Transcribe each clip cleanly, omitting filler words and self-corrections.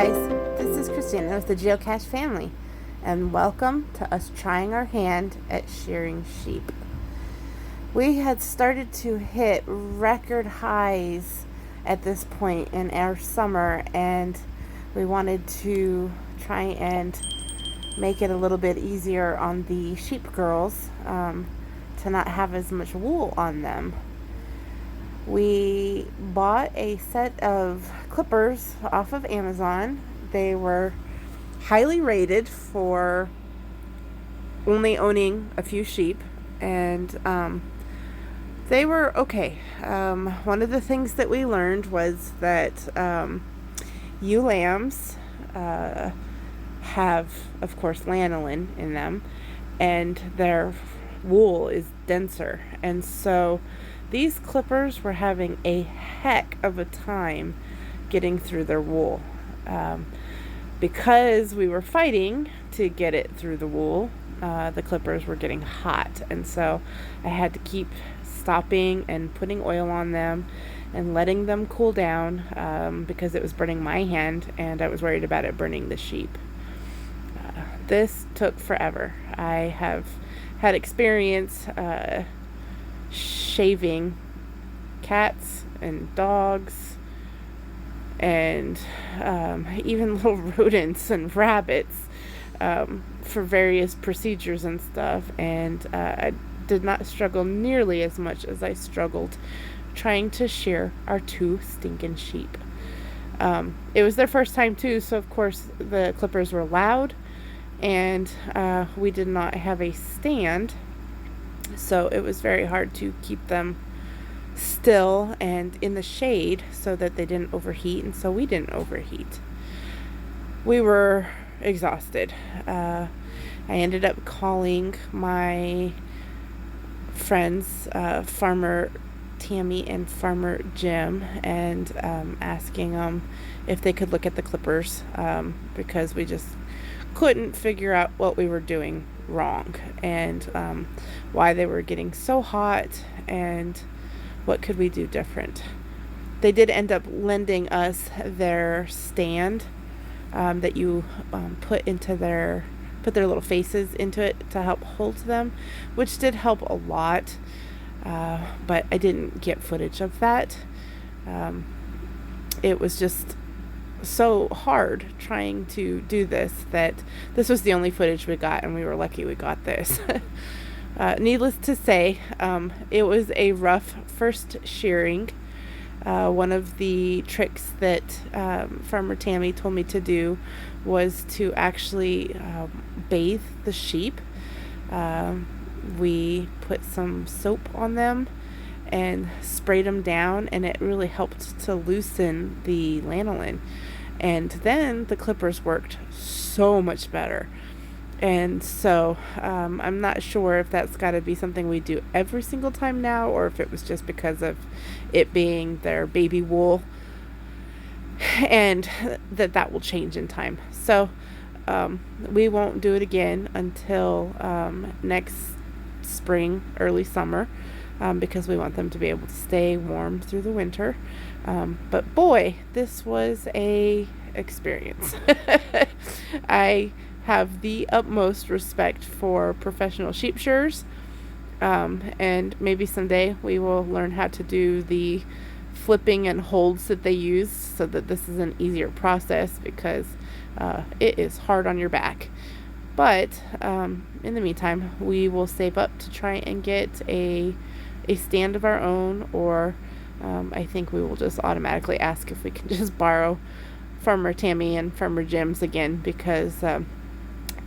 guys, this is Christina with the Geocache family, and welcome to us trying our hand at shearing sheep. We had started to hit record highs at this point in our summer, and we wanted to try and make it a little bit easier on the sheep girls to not have as much wool on them. We bought a set of clippers off of Amazon. They were highly rated for only owning a few sheep, and they were okay. One of the things that we learned was that ewe lambs have, of course, lanolin in them, and their wool is denser, and so these clippers were having a heck of a time getting through their wool. Because we were fighting to get it through the wool, the clippers were getting hot, and so I had to keep stopping and putting oil on them and letting them cool down because it was burning my hand, and I was worried about it burning the sheep. This took forever. I have had experience shaving cats and dogs and even little rodents and rabbits for various procedures and stuff, and I did not struggle nearly as much as I struggled trying to shear our two stinking sheep. It was their first time too, so of course the clippers were loud, and we did not have a stand, so it was very hard to keep them still and in the shade so that they didn't overheat, and so we didn't overheat. We were exhausted. I ended up calling my friends, Farmer Tammy and Farmer Jim, and asking them if they could look at the clippers because we just couldn't figure out what we were doing wrong and why they were getting so hot and what could we do different. They did end up lending us their stand that you put their little faces into it to help hold them, which did help a lot, but I didn't get footage of that. It was just so hard trying to do this that this was the only footage we got, and we were lucky we got this. Needless to say, it was a rough first shearing. One of the tricks that Farmer Tammy told me to do was to actually bathe the sheep. We put some soap on them and sprayed them down, and it really helped to loosen the lanolin. And then the clippers worked so much better. And so I'm not sure if that's got to be something we do every single time now, or if it was just because of it being their baby wool, and that will change in time. So we won't do it again until next spring, early summer, because we want them to be able to stay warm through the winter. But boy, this was a experience. I have the utmost respect for professional sheep shearers, and maybe someday we will learn how to do the flipping and holds that they use so that this is an easier process, because it is hard on your back. But in the meantime, we will save up to try and get a stand of our own, or I think we will just automatically ask if we can just borrow Farmer Tammy and Farmer Jim's again, because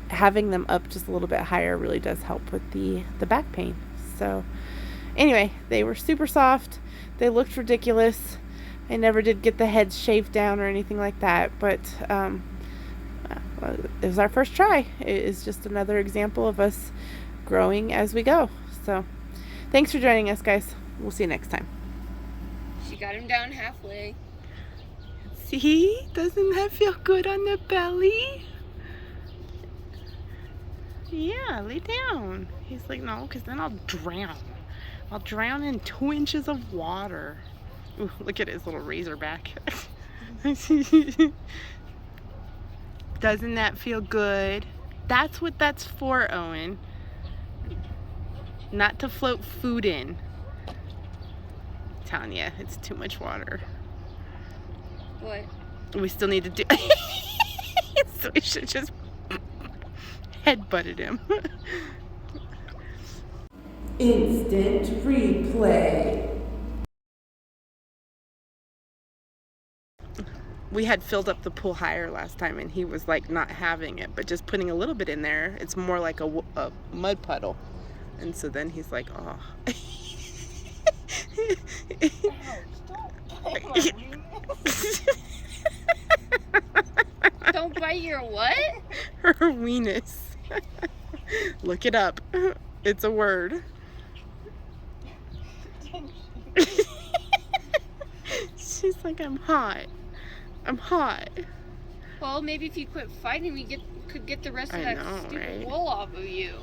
having them up just a little bit higher really does help with the back pain. So anyway, they were super soft. They looked ridiculous. I never did get the heads shaved down or anything like that, but it was our first try. It is just another example of us growing as we go. So thanks for joining us, guys. We'll see you next time. She got him down halfway. See? Doesn't that feel good on the belly? Yeah, lay down. He's like, no, because then I'll drown. I'll drown in 2 inches of water. Ooh, look at his little razorback. Doesn't that feel good? That's what that's for, Owen. Not to float food in. Telling you, it's too much water. What? We still need to do. So we should just headbutted him. Instant replay. We had filled up the pool higher last time, and he was like not having it, but just putting a little bit in there, it's more like a mud puddle. And so then he's like, oh. Don't bite your what? Her weenus. Look it up. It's a word. She's like, I'm hot. I'm hot. Well, maybe if you quit fighting, we could get the rest of that stupid wool off of you.